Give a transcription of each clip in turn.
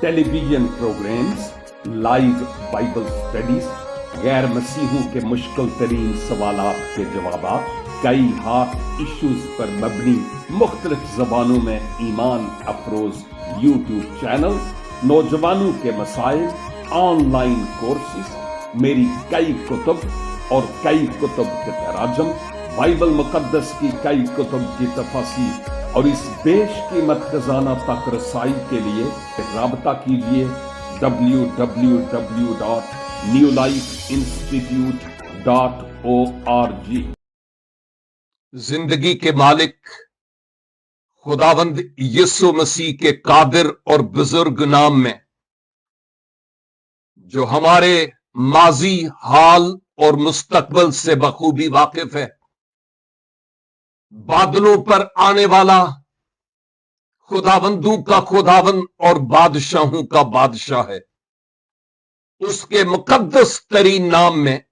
Television programs, live Bible studies, गैर मसीहों के मुश्किल तरीन सवालात के जवाब, कई हॉट इश्यूज पर मबनी मुख्तलिफ जबानों में ईमान अफरोज यूट्यूब चैनल, नौजवानों के मसाइल, ऑनलाइन कोर्सेज, मेरी कई कुतुब और कई कुतुब के तराजम, बाइबल मुकद्दस की कई कुतुब की तफासीर और इस बेशकीमत खजाना तक रसाई के लिए राबता कीजिए www.newlifeinstitute.org। जिंदगी के मालिक खुदावंद यीशु मसीह के कादिर और बुजुर्ग नाम में, जो हमारे माजी, हाल और मुस्तकबल से बखूबी वाकिफ है, बादलों पर आने वाला, खुदावंदों का खुदावंद और बादशाहों का बादशाह है, उसके मुकद्दस तरीन नाम में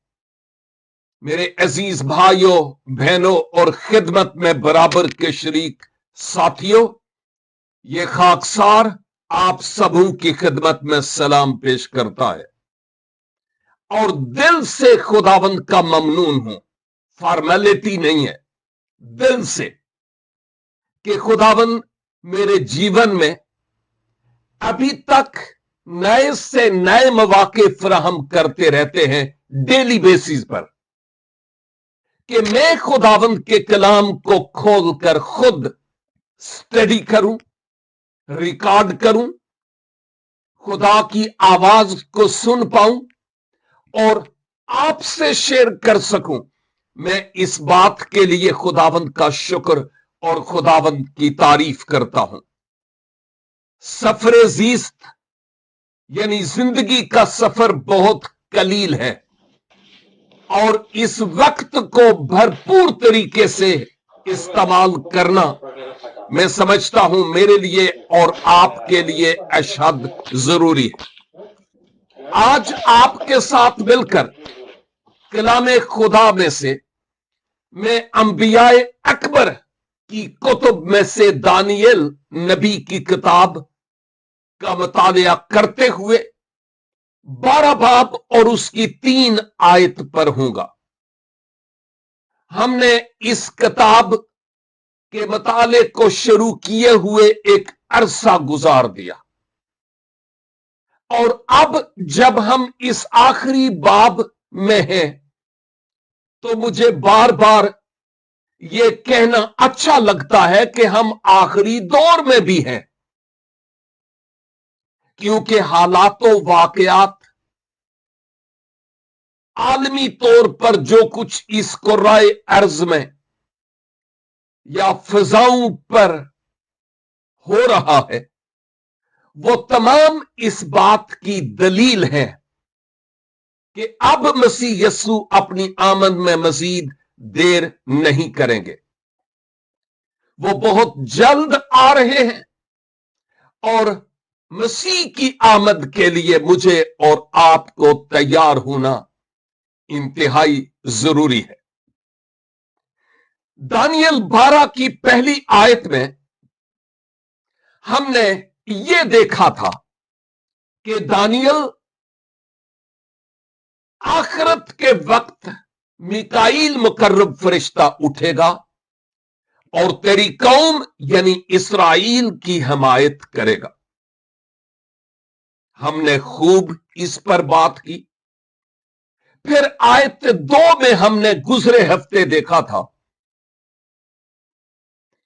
मेरे अजीज भाइयों, बहनों और खिदमत में बराबर के शरीक साथियों, ये खाकसार आप सबों की खिदमत में सलाम पेश करता है और दिल से खुदावंद का ममनून हूं। फॉर्मेलिटी नहीं है, दिल से, कि खुदावंद मेरे जीवन में अभी तक नए से नए मौके फराहम करते रहते हैं डेली बेसिस पर, कि मैं खुदावंद के कलाम को खोलकर खुद स्टडी करूं, रिकॉर्ड करूं, खुदा की आवाज को सुन पाऊं और आपसे शेयर कर सकूं। मैं इस बात के लिए खुदावंद का शुक्र और खुदावंद की तारीफ करता हूं। सफर जीस्त यानी जिंदगी का सफर बहुत कलील है और इस वक्त को भरपूर तरीके से इस्तेमाल करना, मैं समझता हूं, मेरे लिए और आपके लिए अशद जरूरी है। आज आपके साथ मिलकर कलाम खुदा में से मैं अंबियाए अकबर की कुतुब में से दानियल नबी की किताब का मुतालिया करते हुए 12 बाब और उसकी 3 आयत पर हूंगा। हमने इस किताब के मुताले को शुरू किए हुए एक अरसा गुजार दिया और अब जब हम इस आखिरी बाब में हैं तो मुझे बार बार यह कहना अच्छा लगता है कि हम आखिरी दौर में भी हैं, क्योंकि हालातों, वाकयात, आलमी तौर पर जो कुछ इस कुर्राए अर्ज में या फिजाओं पर हो रहा है, वो तमाम इस बात की दलील है कि अब मसीह यस्सु अपनी आमद में मजीद देर नहीं करेंगे। वो बहुत जल्द आ रहे हैं और मसीह की आमद के लिए मुझे और आपको तैयार होना इंतहाई जरूरी है। दानियल 12 की पहली आयत में हमने ये देखा था कि दानियल आखिरत के वक्त मिकाईल मुकर्रब फरिश्ता उठेगा और तेरी कौम यानी इस्राइल की हमायत करेगा। हमने खूब इस पर बात की। फिर आयत 2 में हमने गुजरे हफ्ते देखा था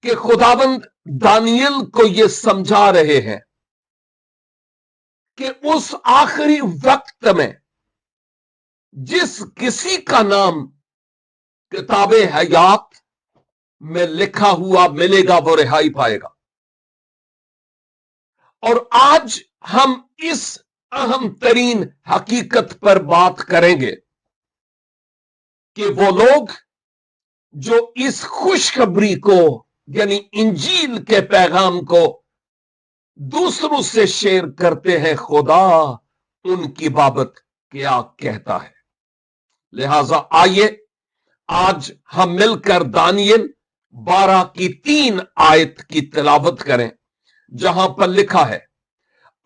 कि खुदावंद दानियल को यह समझा रहे हैं कि उस आखिरी वक्त में जिस किसी का नाम किताबे हयात में लिखा हुआ मिलेगा वो रिहाई पाएगा। और आज हम इस अहम तरीन हकीकत पर बात करेंगे कि वो लोग जो इस खुशखबरी को यानी इंजील के पैगाम को दूसरों से शेयर करते हैं, खुदा उनकी बाबत क्या कहता है। लिहाजा आइए आज हम मिलकर दानियल 12 की 3 आयत की तिलावत करें, जहां पर लिखा है,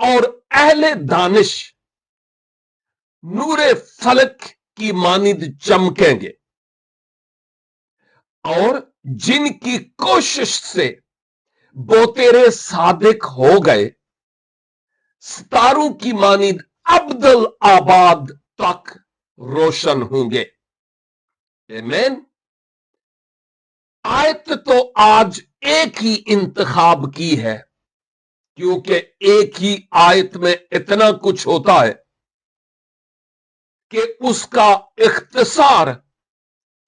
और अहले दानिश नूरे फलक की मानिंद चमकेंगे और जिनकी कोशिश से बोतेरे सादिक हो गए सितारों की मानिंद अब्दुल आबाद तक रोशन होंगे। आमीन। आयत तो आज एक ही इंतखाब की है, क्योंकि एक ही आयत में इतना कुछ होता है कि उसका इख्तिसार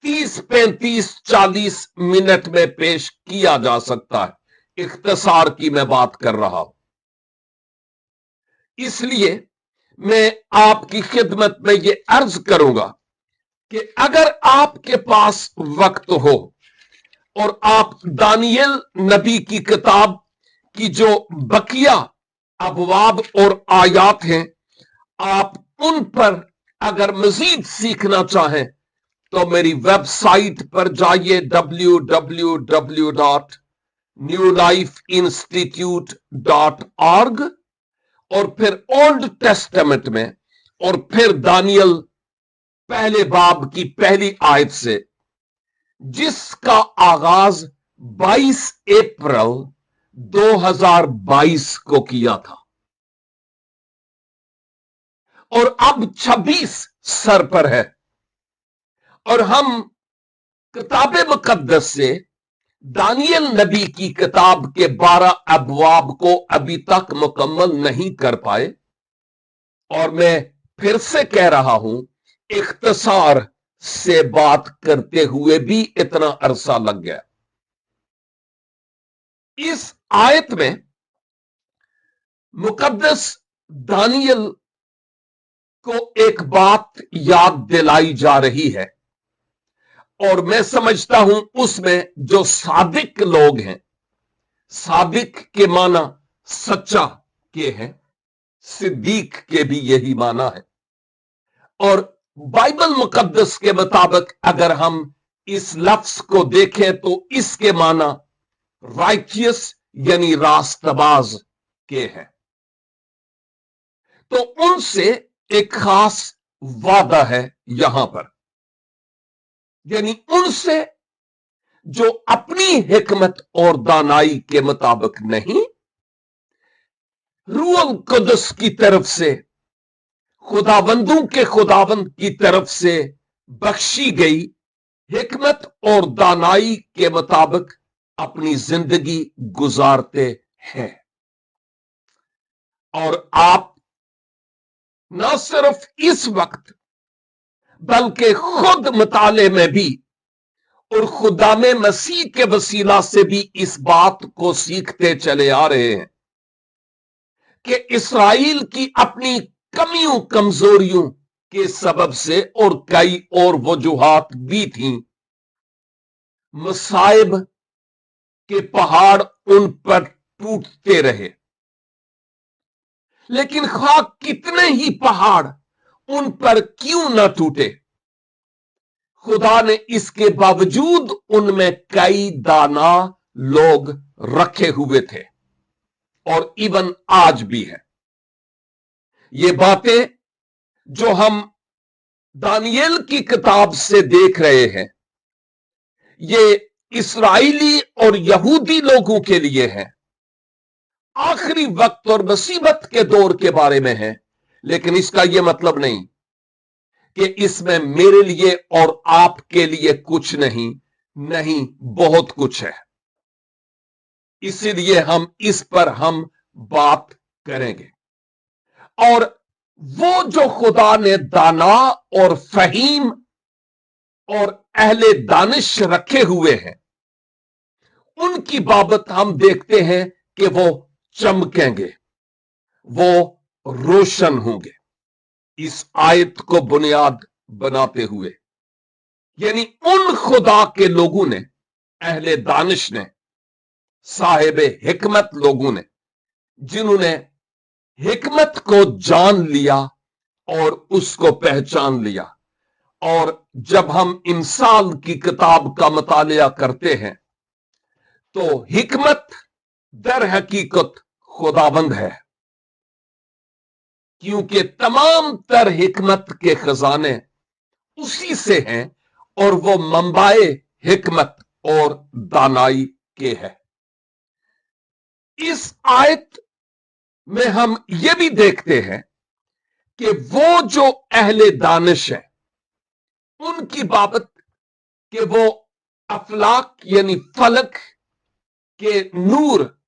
30, 35, 40 मिनट में पेश किया जा सकता है। इख्तिसार की मैं बात कर रहा हूं। इसलिए मैं आपकी खिदमत में यह अर्ज करूंगा कि अगर आपके पास वक्त हो और आप दानियल नबी की किताब की जो बकिया अबवाब और आयात हैं, आप उन पर अगर मजीद सीखना चाहें तो मेरी वेबसाइट पर जाइए www.newlifeinstitute.org और फिर ओल्ड टेस्टामेंट में और फिर दानियल पहले बाब की पहली आयत से, जिसका आगाज 22 अप्रैल 2022 को किया था और अब 26 सर पर है, और हम किताब मुकद्दस से दानियल नबी की किताब के 12 अबवाब को अभी तक मुकम्मल नहीं कर पाए। और मैं फिर से कह रहा हूं, इख्तिसार से बात करते हुए भी इतना अरसा लग गया। इस आयत में मुकद्दस दानियल को एक बात याद दिलाई जा रही है, और मैं समझता हूं उसमें जो सादिक लोग हैं, सादिक के माना सच्चा के हैं, सिद्दीक के भी यही माना है। और बाइबल मुकद्दस के मुताबिक अगर हम इस लफ्ज को देखें तो इसके माना राइटियस यानी रास्तबाज के हैं। तो उनसे एक खास वादा है यहां पर, यानी उनसे जो अपनी हिकमत और दानाई के मुताबिक नहीं, रूह कुदस की तरफ से, खुदाबंदों के खुदाबंद की तरफ से बख्शी गई हिकमत और दानाई के मुताबिक अपनी जिंदगी गुजारते हैं। और आप न सिर्फ इस वक्त बल्कि खुद मुताले में भी और खुदा में मसीह के वसीला से भी इस बात को सीखते चले आ रहे हैं कि इसराइल की अपनी कमियों कमजोरियों के सबब से और कई और वजूहात भी थीं, मसाइब के पहाड़ उन पर टूटते रहे। लेकिन खा कितने ही पहाड़ उन पर क्यों ना टूटे, खुदा ने इसके बावजूद उनमें कई दाना लोग रखे हुए थे, और इवन आज भी है। ये बातें जो हम दानियल की किताब से देख रहे हैं, ये इस्राएली और यहूदी लोगों के लिए है, आखिरी वक्त और मुसीबत के दौर के बारे में है। लेकिन इसका यह मतलब नहीं कि इसमें मेरे लिए और आपके लिए कुछ नहीं, नहीं, बहुत कुछ है। इसीलिए हम इस पर हम बात करेंगे। और वो जो खुदा ने दाना और फहीम और अहले दानिश रखे हुए हैं, उनकी बाबत हम देखते हैं कि वो चमकेंगे, वो रोशन होंगे। इस आयत को बुनियाद बनाते हुए, यानी उन खुदा के लोगों ने, अहले दानिश ने, साहिब हिकमत लोगों ने, जिन्होंने हिकमत को जान लिया और उसको पहचान लिया। और जब हम इंसाल की किताब का मुतालिया करते हैं तो हिकमत दर हकीकत खुदाबंद है, क्योंकि तमाम तर हिकमत के खजाने उसी से हैं और वो मंबाए हिकमत और दानाई के है। इस आयत में हम ये भी देखते हैं कि वो जो अहले दानिश है उनकी बाबत कि वो अफलाक यानी फलक के नूर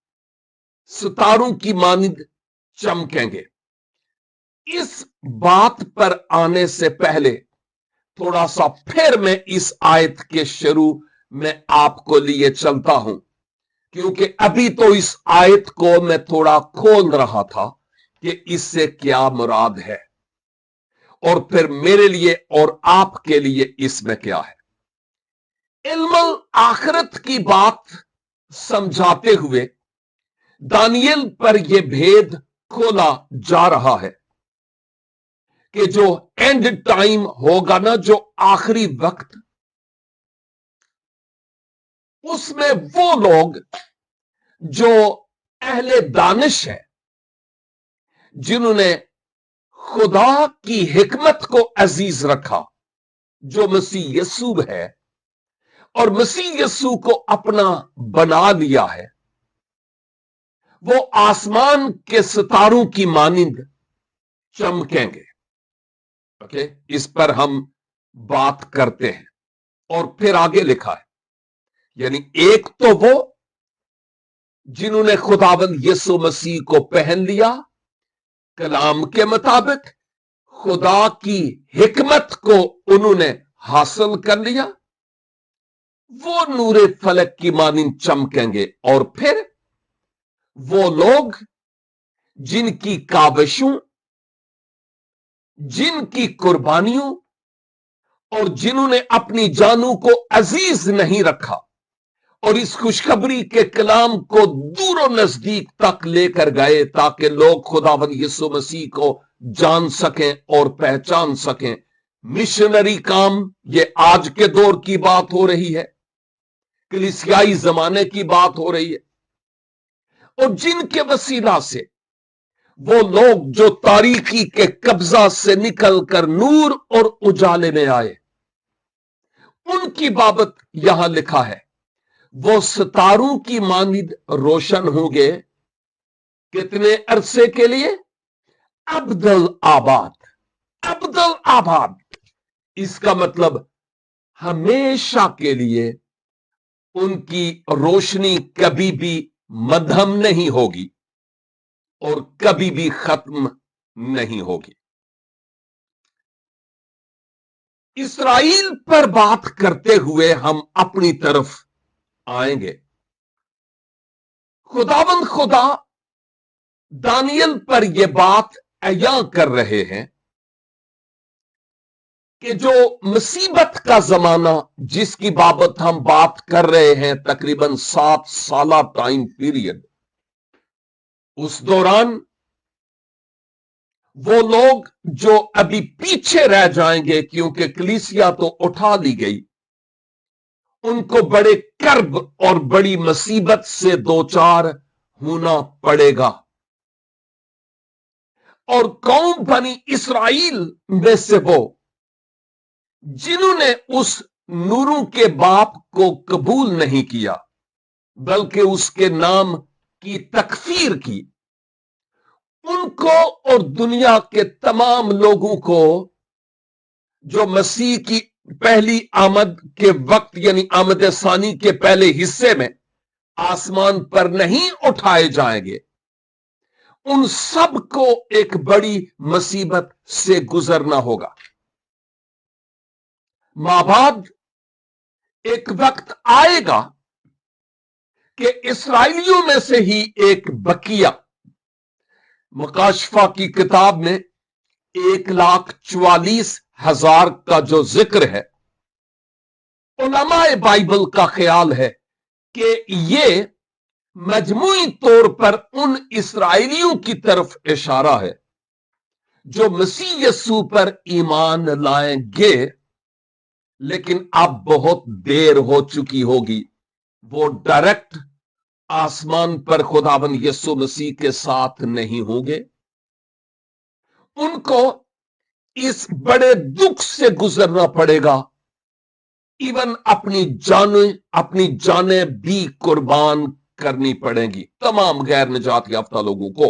सितारों की मानिंद चमकेंगे। इस बात पर आने से पहले थोड़ा सा फिर मैं इस आयत के शुरू में आपको लिए चलता हूं, क्योंकि अभी तो इस आयत को मैं थोड़ा खोल रहा था कि इससे क्या मुराद है और फिर मेरे लिए और आपके लिए इसमें क्या है। इल्मुल आखिरत की बात समझाते हुए दानियल पर यह भेद खोला जा रहा है कि जो एंड टाइम होगा ना, जो आखिरी वक्त, उसमें वो लोग जो अहले दानिश है, जिन्होंने खुदा की हिकमत को अजीज रखा, जो मसीह यस्सू है और मसीह यस्सू को अपना बना लिया है, वो आसमान के सितारों की मानिंद चमकेंगे। ओके, इस पर हम बात करते हैं। और फिर आगे लिखा है, यानी एक तो वो जिन्होंने खुदावंद यीशु मसीह को पहन लिया, कलाम के मुताबिक खुदा की हिकमत को उन्होंने हासिल कर लिया, वो नूरे फलक की मानिंद चमकेंगे। और फिर वो लोग जिनकी काविशों, जिनकी कुर्बानियों और जिन्होंने अपनी जानों को अजीज नहीं रखा और इस खुशखबरी के कलाम को दूर नजदीक तक लेकर गए ताकि लोग खुदावंद यीशु मसीह को जान सकें और पहचान सकें। मिशनरी काम, ये आज के दौर की बात हो रही है, कलीसियाई जमाने की बात हो रही है। और जिनके वसीला से वो लोग जो तारीकी के कब्जा से निकलकर नूर और उजाले में आए, उनकी बाबत यहां लिखा है, वो सितारों की मानिंद रोशन होंगे। कितने अरसे के लिए? अब्दल आबाद। अब्दल आबाद, इसका मतलब हमेशा के लिए उनकी रोशनी कभी भी मध्यम नहीं होगी और कभी भी खत्म नहीं होगी। इस्राइल पर बात करते हुए हम अपनी तरफ आएंगे। खुदावंद खुदा दानियल पर यह बात अया कर रहे हैं कि जो मुसीबत का जमाना जिसकी बाबत हम बात कर रहे हैं, तकरीबन 7 साल टाइम पीरियड, उस दौरान वो लोग जो अभी पीछे रह जाएंगे क्योंकि कलीसिया तो उठा ली गई, उनको बड़े कर्ब और बड़ी मुसीबत से दो चार होना पड़ेगा। और कौम बनी इस्राइल में से वो जिन्होंने उस नूरों के बाप को कबूल नहीं किया बल्कि उसके नाम की तकफीर की, उनको और दुनिया के तमाम लोगों को जो मसीह की पहली आमद के वक्त यानी आमद सानी के पहले हिस्से में आसमान पर नहीं उठाए जाएंगे, उन सब को एक बड़ी मुसीबत से गुजरना होगा। माबाद एक वक्त आएगा कि इस्राएलियों में से ही एक बकिया, मुकाशफा की किताब में 1,44,000 का जो जिक्र है, उलमाए बाइबल का ख्याल है कि ये मजमूई तौर पर उन इस्राएलियों की तरफ इशारा है जो मसीह यस्सू पर ईमान लाएंगे, लेकिन अब बहुत देर हो चुकी होगी। वो डायरेक्ट आसमान पर खुदाबंद यस्सु मसीह के साथ नहीं होंगे, उनको इस बड़े दुख से गुजरना पड़ेगा, इवन अपनी जाने भी कुर्बान करनी पड़ेगी तमाम गैर निजात याफ्ता लोगों को।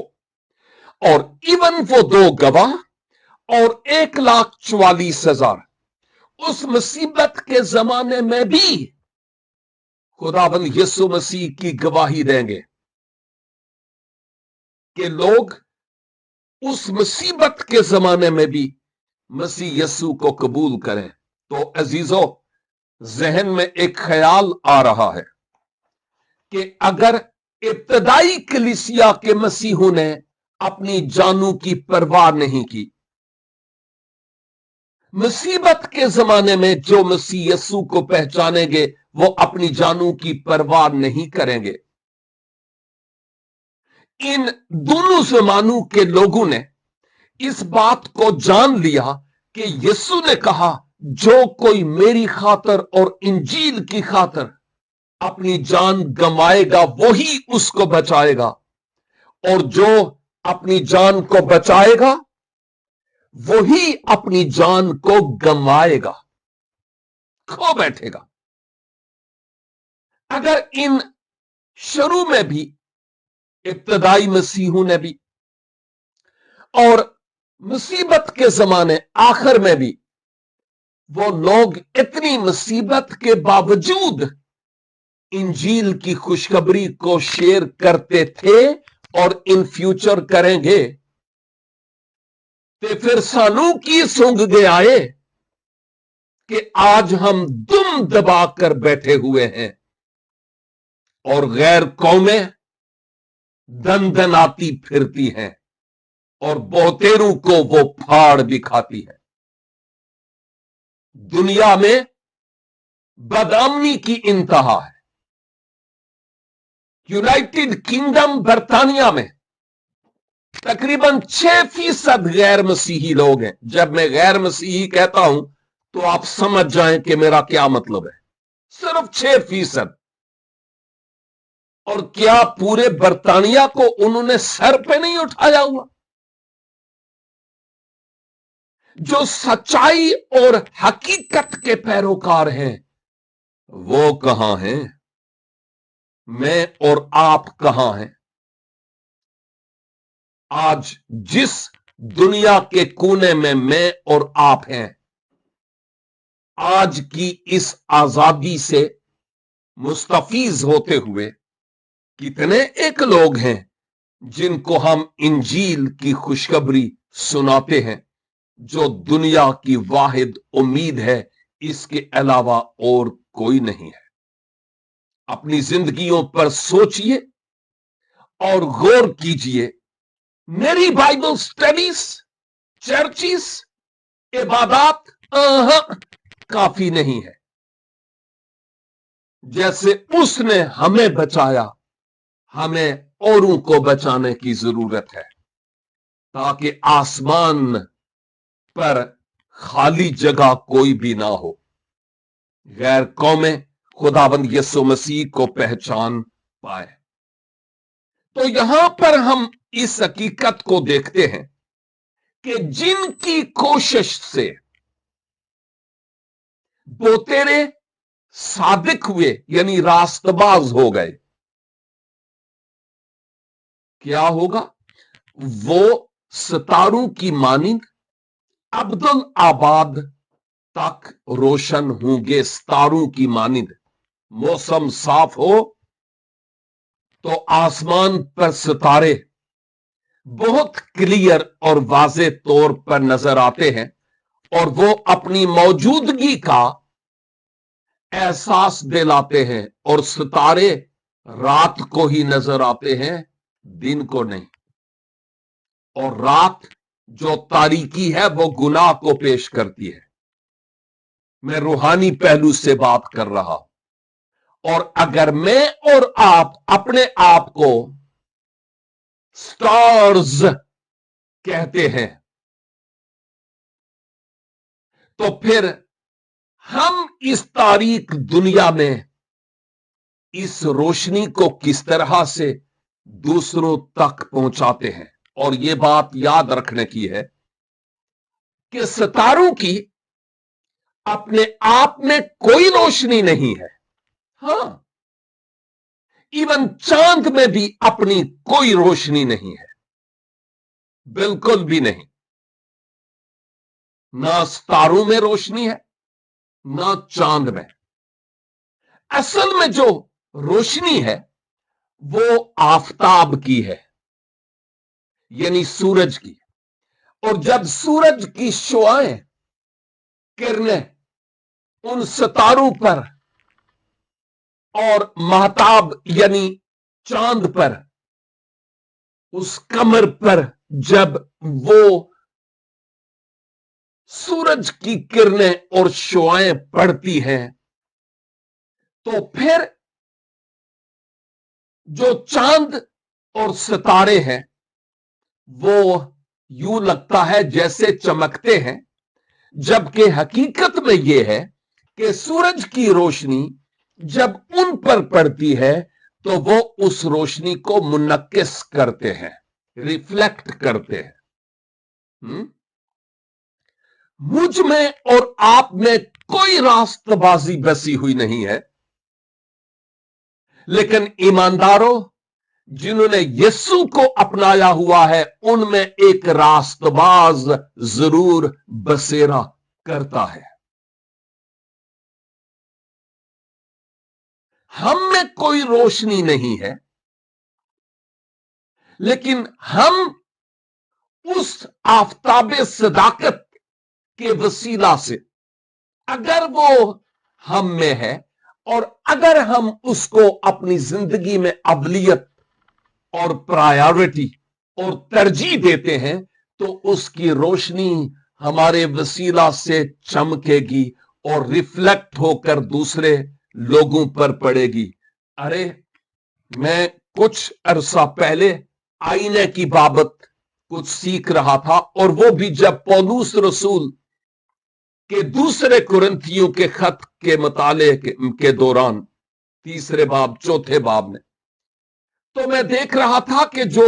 और इवन वो 2 गवाह और 1,44,000 उस मुसीबत के जमाने में भी खुदाबंद यीशु मसीह की गवाही देंगे कि लोग उस मुसीबत के जमाने में भी मसीह यीशु को कबूल करें। तो अजीजों, जहन में एक ख्याल आ रहा है कि अगर इब्तदाई कलीसिया के मसीहों ने अपनी जानों की परवाह नहीं की, मुसीबत के जमाने में जो मसीह यीशु को पहचानेंगे वो अपनी जानों की परवाह नहीं करेंगे। इन दोनों जमानों के लोगों ने इस बात को जान लिया कि यीशु ने कहा, जो कोई मेरी खातर और इंजील की खातर अपनी जान गंवाएगा वही उसको बचाएगा, और जो अपनी जान को बचाएगा वही अपनी जान को गंवाएगा, खो बैठेगा। अगर इन शुरू में भी इब्तदाई मसीहों ने भी और मुसीबत के जमाने आखिर में भी वो लोग इतनी मुसीबत के बावजूद इंजील की खुशखबरी को शेयर करते थे और इन फ्यूचर करेंगे, तो फिर सानू की सूंघ गए आए कि आज हम दुम दबाकर बैठे हुए हैं और गैर कौमें दंदनाती फिरती हैं और बहुतेरों को वो फाड़ भी खाती है। दुनिया में बदअमनी की इंतहा है। यूनाइटेड किंगडम बर्तानिया में तकरीबन 6% गैर मसीही लोग हैं। जब मैं गैर मसीही कहता हूं तो आप समझ जाएं कि मेरा क्या मतलब है। सिर्फ 6%। और क्या पूरे बर्तानिया को उन्होंने सर पे नहीं उठाया हुआ? जो सच्चाई और हकीकत के पैरोकार हैं वो कहां हैं? मैं और आप कहां हैं? आज जिस दुनिया के कोने में मैं और आप हैं, आज की इस आजादी से मुस्तफीज होते हुए कितने एक लोग हैं जिनको हम इंजील की खुशखबरी सुनाते हैं, जो दुनिया की वाहिद उम्मीद है, इसके अलावा और कोई नहीं है। अपनी जिंदगियों पर सोचिए और गौर कीजिए। मेरी बाइबल स्टडीज, चर्चिस, इबादत काफी नहीं है। जैसे उसने हमें बचाया, हमें औरों को बचाने की जरूरत है, ताकि आसमान पर खाली जगह कोई भी ना हो। गैर कौमें खुदाबंद यीशु मसीह को पहचान पाए। तो यहां पर हम इस हकीकत को देखते हैं कि जिनकी कोशिश से बोतेरे सादिक हुए, यानी रास्तबाज हो गए, क्या होगा? वो सितारों की मानिंद अब्दुल आबाद तक रोशन होंगे। सितारों की मानिंद मौसम साफ हो तो आसमान पर सितारे बहुत क्लियर और वाज़े तौर पर नजर आते हैं और वो अपनी मौजूदगी का एहसास दिलाते हैं। और सितारे रात को ही नजर आते हैं, दिन को नहीं। और रात जो तारीकी है वो गुनाह को पेश करती है। मैं रूहानी पहलू से बात कर रहा हूं। और अगर मैं और आप अपने आप को स्टार्स कहते हैं तो फिर हम इस तारीक दुनिया में इस रोशनी को किस तरह से दूसरों तक पहुंचाते हैं। और यह बात याद रखने की है कि सितारों की अपने आप में कोई रोशनी नहीं है। हां, इवन चांद में भी अपनी कोई रोशनी नहीं है, बिल्कुल भी नहीं। ना सितारों में रोशनी है, ना चांद में। असल में जो रोशनी है वो आफताब की है, यानी सूरज की। और जब सूरज की शुआएं, किरणें उन सितारों पर और महताब यानी चांद पर, उस कमर पर जब वो सूरज की किरणें और शुआएं पड़ती हैं, तो फिर जो चांद और सितारे हैं वो यूं लगता है जैसे चमकते हैं, जबकि हकीकत में यह है कि सूरज की रोशनी जब उन पर पड़ती है तो वो उस रोशनी को मुनक्किस करते हैं, रिफ्लेक्ट करते हैं। मुझ में और आप में कोई रास्तबाजी बसी हुई नहीं है, लेकिन ईमानदारों, जिन्होंने यीशु को अपनाया हुआ है, उनमें एक रास्तबाज जरूर बसेरा करता है। हम में कोई रोशनी नहीं है, लेकिन हम उस आफताबे सदाकत के वसीला से, अगर वो हम में है और अगर हम उसको अपनी जिंदगी में अवलियत और प्रायोरिटी और तरजीह देते हैं, तो उसकी रोशनी हमारे वसीला से चमकेगी और रिफ्लेक्ट होकर दूसरे लोगों पर पड़ेगी। अरे, मैं कुछ अरसा पहले आईने की बाबत कुछ सीख रहा था, और वो भी जब पौलुस रसूल के दूसरे कुरिन्थियों के खत के मुताले के दौरान, तीसरे बाब चौथे बाब में, तो मैं देख रहा था कि जो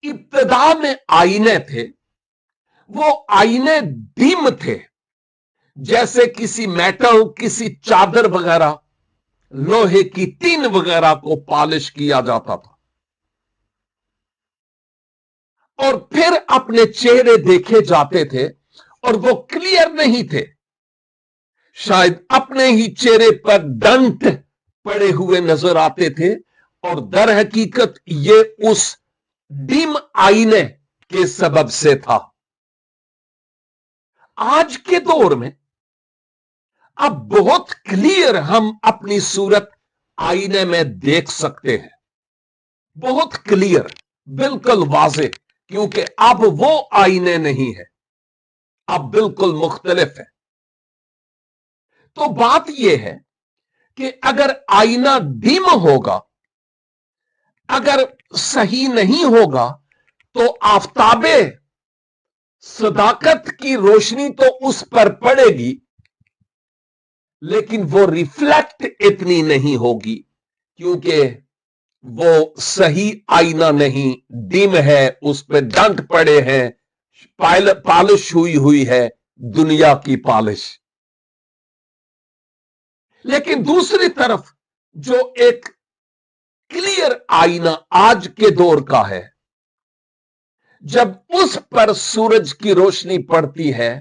इब्तिदा में आईने थे वो आईने डिम थे, जैसे किसी मेटल, किसी चादर वगैरह, लोहे की टीन वगैरह को पॉलिश किया जाता था, और फिर अपने चेहरे देखे जाते थे और वो क्लियर नहीं थे, शायद अपने ही चेहरे पर डंट पड़े हुए नजर आते थे, और दर हकीकत ये उस डिम आईने के सबब से था। आज के दौर में अब बहुत क्लियर हम अपनी सूरत आईने में देख सकते हैं, बहुत क्लियर, बिल्कुल वाज़ेह, क्योंकि अब वो आईने नहीं है, अब बिल्कुल मुख्तलिफ है। तो बात यह है कि अगर आईना डिम होगा, अगर सही नहीं होगा, तो आफताबे सदाकत की रोशनी तो उस पर पड़ेगी, लेकिन वो रिफ्लेक्ट इतनी नहीं होगी, क्योंकि वो सही आईना नहीं, डिम है, उस पर डंट पड़े हैं, पॉलिश हुई हुई है, दुनिया की पॉलिश। लेकिन दूसरी तरफ जो एक क्लियर आईना आज के दौर का है, जब उस पर सूरज की रोशनी पड़ती है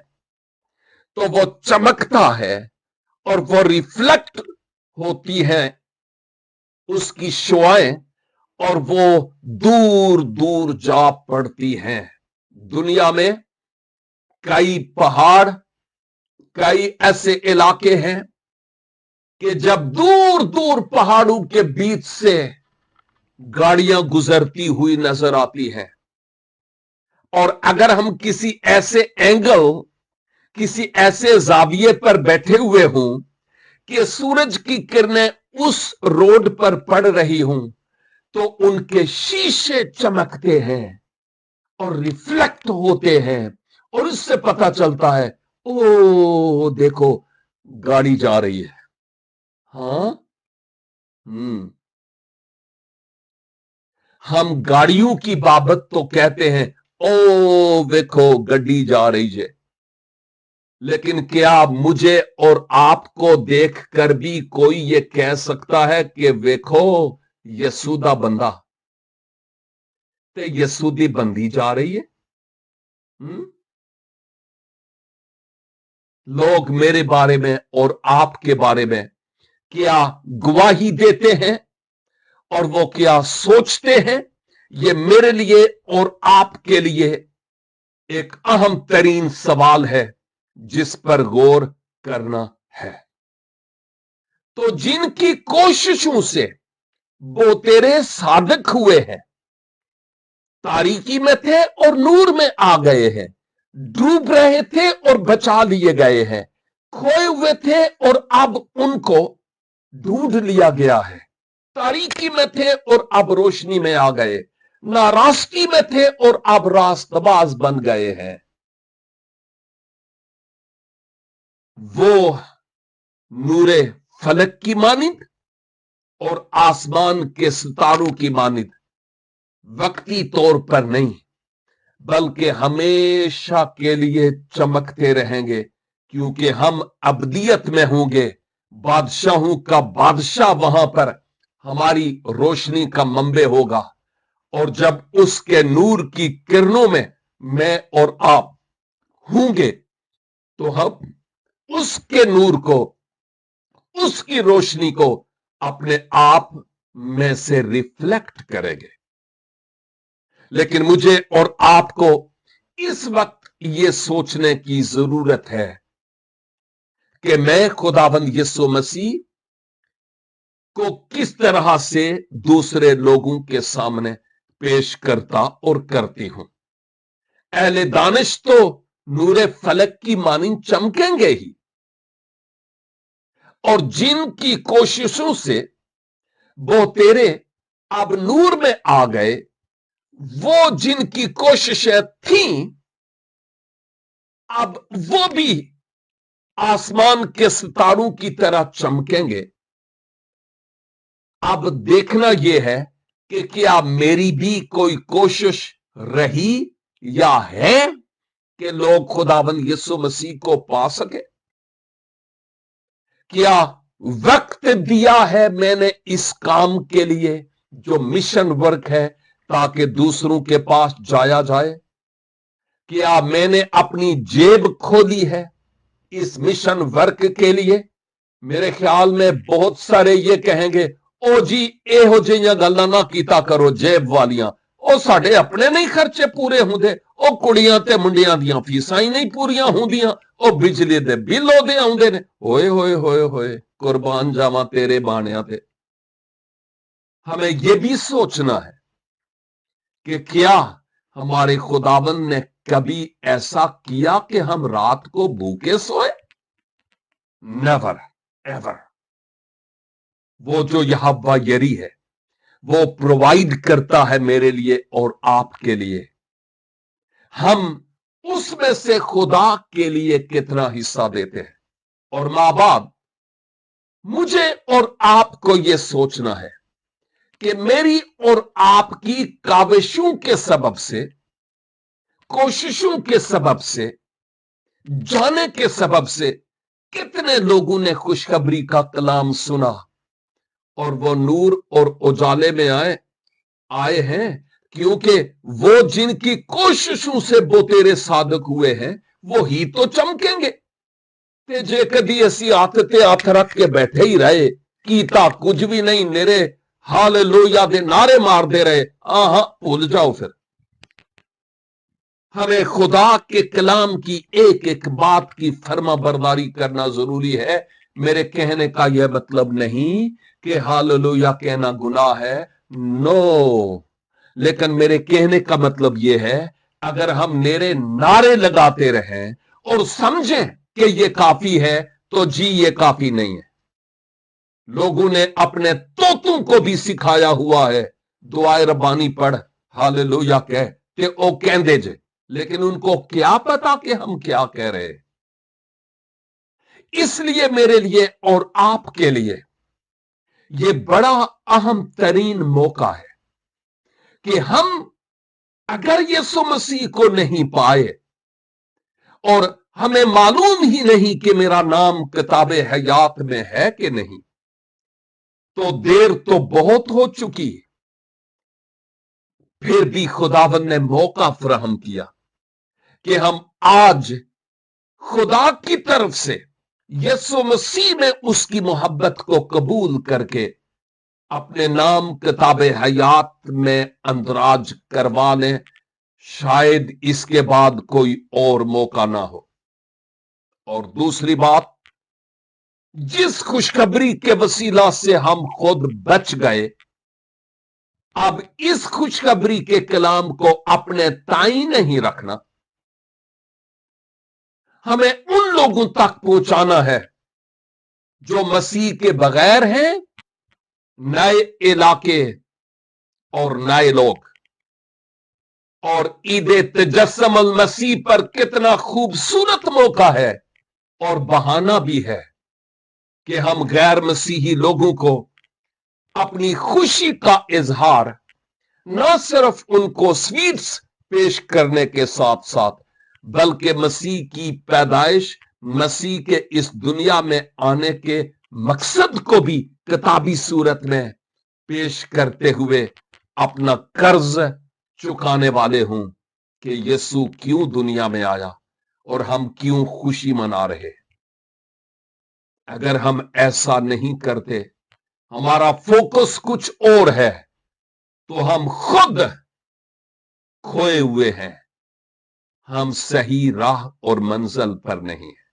तो वो चमकता है और वो रिफ्लेक्ट होती है उसकी शुआएं, और वो दूर दूर जा पड़ती हैं। दुनिया में कई पहाड़, कई ऐसे इलाके हैं कि जब दूर दूर पहाड़ों के बीच से गाड़ियां गुजरती हुई नजर आती हैं, और अगर हम किसी ऐसे एंगल, किसी ऐसे जाविये पर बैठे हुए हों कि सूरज की किरणें उस रोड पर पड़ रही हों, तो उनके शीशे चमकते हैं और रिफ्लेक्ट होते हैं, और इससे पता चलता है, ओ देखो, गाड़ी जा रही है। हाँ, हम गाड़ियों की बाबत तो कहते हैं, ओ देखो गड्डी जा रही है, लेकिन क्या मुझे और आपको देखकर भी कोई ये कह सकता है कि देखो यीशु दा बंदा ते यीशु दी बंदी जा रही है? लोग मेरे बारे में और आपके बारे में क्या गवाही देते हैं और वो क्या सोचते हैं, ये मेरे लिए और आपके लिए एक अहम तरीन सवाल है जिस पर गौर करना है। तो जिनकी कोशिशों से वो तेरे साधक हुए हैं, तारीकी में थे और नूर में आ गए हैं, डूब रहे थे और बचा लिए गए हैं, खोए हुए थे और अब उनको ढूंढ लिया गया है, तारीकी में थे और अब रोशनी में आ गए, नाराजगी में थे और अब रास्तबाज बन गए हैं। वो नूरे फलक की मानिंद और आसमान के सितारों की मानिंद वक्ती तौर पर नहीं बल्कि हमेशा के लिए चमकते रहेंगे, क्योंकि हम अब्दियत में होंगे। बादशाहों का बादशाह वहां पर हमारी रोशनी का मंबे होगा, और जब उसके नूर की किरणों में मैं और आप होंगे तो हम उसके नूर को, उसकी रोशनी को अपने आप में से रिफ्लेक्ट करेंगे। लेकिन मुझे और आपको इस वक्त ये सोचने की जरूरत है कि मैं खुदाबंद यीशु मसीह को किस तरह से दूसरे लोगों के सामने पेश करता और करती हूं। अहले दानिश तो नूरे फलक की मानिंद चमकेंगे ही, और जिनकी कोशिशों से वो तेरे अब नूर में आ गए, वो जिनकी कोशिशें थी अब वो भी आसमान के सितारों की तरह चमकेंगे। अब देखना यह है कि क्या मेरी भी कोई कोशिश रही या है कि लोग खुदाबंद यीशु मसीह को पा सके। क्या वक्त दिया है मैंने इस काम के लिए जो मिशन वर्क है, ताकि दूसरों के पास जाया जाए। क्या मैंने अपनी जेब खोली है इस मिशन वर्क के लिए। मेरे ख्याल में बहुत सारे ये कहेंगे, ओ जी एहो जिहियां गल्लां ना कीता करो जेब वालियां, ओ साडे अपने नहीं खर्चे पूरे हुंदे, ओ कुड़ियां ते मुंडियां दियां फीसां ही नहीं पूरियां हुंदियां, ओ बिजली दे बिल ओदे आउंदे ने। होए होए होए होए, कुर्बान जावां तेरे बाणियां ते। हमें यह भी सोचना है कि क्या हमारे खुदाबंद ने कभी ऐसा किया कि हम रात को भूखे सोए। Never ever. वो जो यहोवा यरी है वो प्रोवाइड करता है मेरे लिए और आपके लिए। हम उसमें से खुदा के लिए कितना हिस्सा देते हैं। और मां बाप, मुझे और आपको यह सोचना है कि मेरी और आपकी काविशों के सबब से, कोशिशों के सबब से, जाने के सबब से कितने लोगों ने खुशखबरी का कलाम सुना और वो नूर और उजाले में आए हैं, क्योंकि वो जिनकी कोशिशों से वो तेरे साधक हुए हैं वो ही तो चमकेंगे। ते जे कदी असी हथ ते हथ रख के बैठे ही रहे, कीता कुछ भी नहीं, मेरे हालेलुया दे नारे मारते रहे, आहा भूल जाओ। फिर हमें खुदा के कलाम की एक एक बात की फर्मा बरदारी करना जरूरी है। मेरे कहने का यह मतलब नहीं कि हालेलुया कहना गुनाह है, नो। लेकिन मेरे कहने का मतलब यह है, अगर हम मेरे नारे लगाते रहें और समझें कि यह काफी है, तो जी ये काफी नहीं है। लोगों ने अपने तोतों को भी सिखाया हुआ है, दुआए रब्बानी पढ़, हालेलुया कह, ते ओ कहंदे जे, लेकिन उनको क्या पता कि हम क्या कह रहे। इसलिए मेरे लिए और आपके लिए यह बड़ा अहम तरीन मौका है कि हम अगर यीशु मसीह को नहीं पाए और हमें मालूम ही नहीं कि मेरा नाम किताब हयात में है कि नहीं। तो देर तो बहुत हो चुकी है, फिर भी खुदावन ने मौका फराहम किया कि हम आज खुदा की तरफ से यीशु मसीह में उसकी मोहब्बत को कबूल करके अपने नाम किताब हयात में अंदराज करवा लें। शायद इसके बाद कोई और मौका ना हो। और दूसरी बात, जिस खुशखबरी के वसीला से हम खुद बच गए, अब इस खुशखबरी के कलाम को अपने ताई नहीं रखना, हमें उन लोगों तक पहुंचाना है जो मसीह के बगैर हैं, नए इलाके और नए लोग। और ईद तजस्सुम अल मसीह पर कितना खूबसूरत मौका है और बहाना भी है कि हम गैर मसीही लोगों को अपनी खुशी का इजहार न सिर्फ उनको स्वीट्स पेश करने के साथ साथ, बल्कि मसीह की पैदाइश, मसीह के इस दुनिया में आने के मकसद को भी किताबी सूरत में पेश करते हुए अपना कर्ज चुकाने वाले हूं कि यीशु क्यों दुनिया में आया और हम क्यों खुशी मना रहे। अगर हम ऐसा नहीं करते, हमारा फोकस कुछ और है, तो हम खुद खोए हुए हैं, हम सही राह और मंजिल पर नहीं है।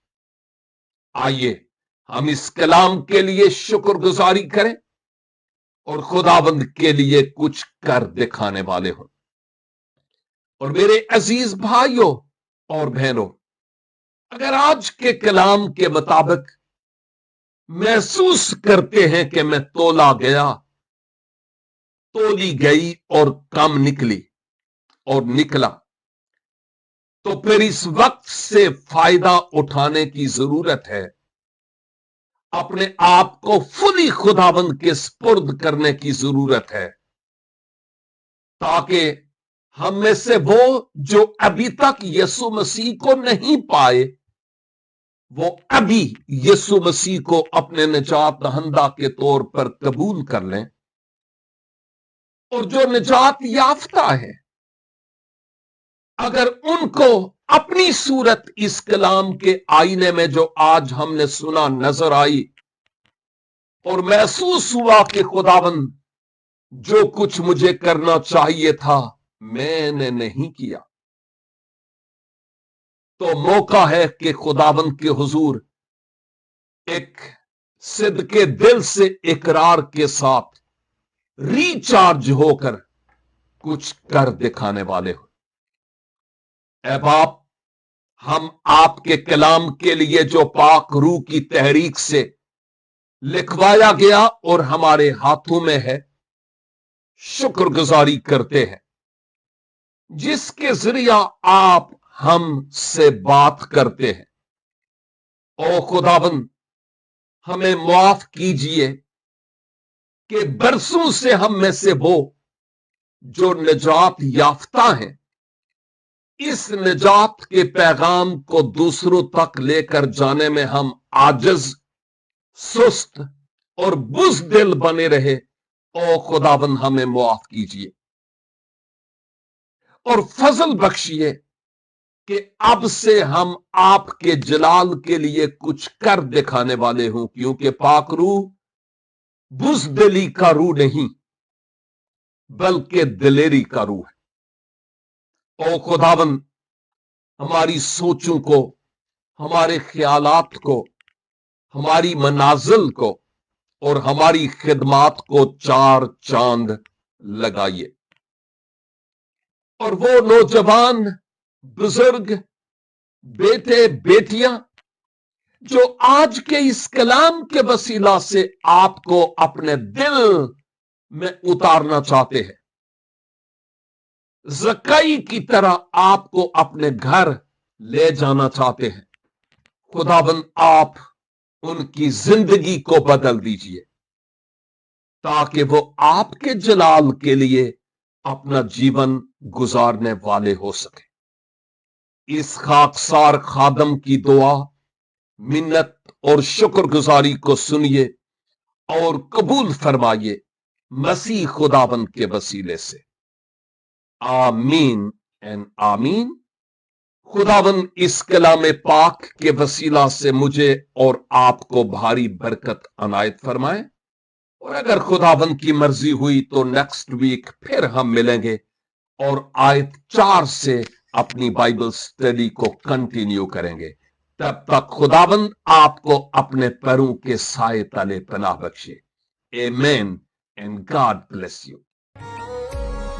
आइए हम इस कलाम के लिए शुक्रगुजारी करें और खुदाबंद के लिए कुछ कर दिखाने वाले हों। और मेरे अजीज भाइयों और बहनों, अगर आज के कलाम के मुताबिक महसूस करते हैं कि मैं तोला गया, तोली गई और कम निकली और निकला, तो फिर इस वक्त से फायदा उठाने की जरूरत है। अपने आप को फुली खुदाबंद के स्पुर्द करने की जरूरत है, ताकि हम में से वो जो अभी तक यीशु मसीह को नहीं पाए, वो अभी यीशु मसीह को अपने निजात दहंदा के तौर पर कबूल कर लें। और जो निजात याफ्ता है, अगर उनको अपनी सूरत इस कलाम के आईने में जो आज हमने सुना नजर आई और महसूस हुआ कि खुदाबंद जो कुछ मुझे करना चाहिए था मैंने नहीं किया, तो मौका है कि खुदाबंद के हुजूर एक सिद्के दिल से इकरार के साथ रिचार्ज होकर कुछ कर दिखाने वाले हो। ऐ बाप, हम आपके कलाम के लिए जो पाक रूह की तहरीक से लिखवाया गया और हमारे हाथों में है, शुक्रगुजारी करते हैं, जिसके जरिया आप हमसे बात करते हैं। ओ खुदाबंद, हमें माफ कीजिए कि बरसों से हम में से वो जो निजात याफ्ता हैं, इस निजात के पैगाम को दूसरों तक लेकर जाने में हम आजिज, सुस्त और बुज़दिल बने रहे। ओ खुदाबंद, हमें माफ कीजिए और फजल बख्शिए कि अब से हम आपके जलाल के लिए कुछ कर दिखाने वाले हों, क्योंकि पाक रूह बुज़दिली का रूह नहीं बल्कि दिलेरी का रूह है। ओ खुदाबंद, हमारी सोचों को, हमारे ख्यालात को, हमारी मनाजिल को और हमारी खिदमात को चार चांद लगाइए। और वो नौजवान, बुजुर्ग, बेटे बेटियां जो आज के इस कलाम के वसीला से आपको अपने दिल में उतारना चाहते हैं, ज़कई की तरह आपको अपने घर ले जाना चाहते हैं, खुदाबंद आप उनकी जिंदगी को बदल दीजिए, ताकि वो आपके जलाल के लिए अपना जीवन गुजारने वाले हो सके। इस खाकसार खादम की दुआ, मिन्नत और शुक्रगुजारी को सुनिए और कबूल फरमाइए मसीह खुदाबंद के वसीले से। आमीन एंड आमीन। खुदाबंद इस कलाम पाक के वसीला से मुझे और आपको भारी बरकत अनायत फरमाए, और अगर खुदाबंद की मर्जी हुई तो नेक्स्ट वीक फिर हम मिलेंगे और आयत 4 से अपनी बाइबल स्टडी को कंटिन्यू करेंगे। तब तक खुदाबंद आपको अपने पैरों के साए तले पनाह बख्शे। आमीन and God bless you.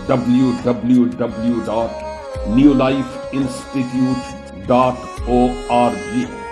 www.newlifeinstitute.org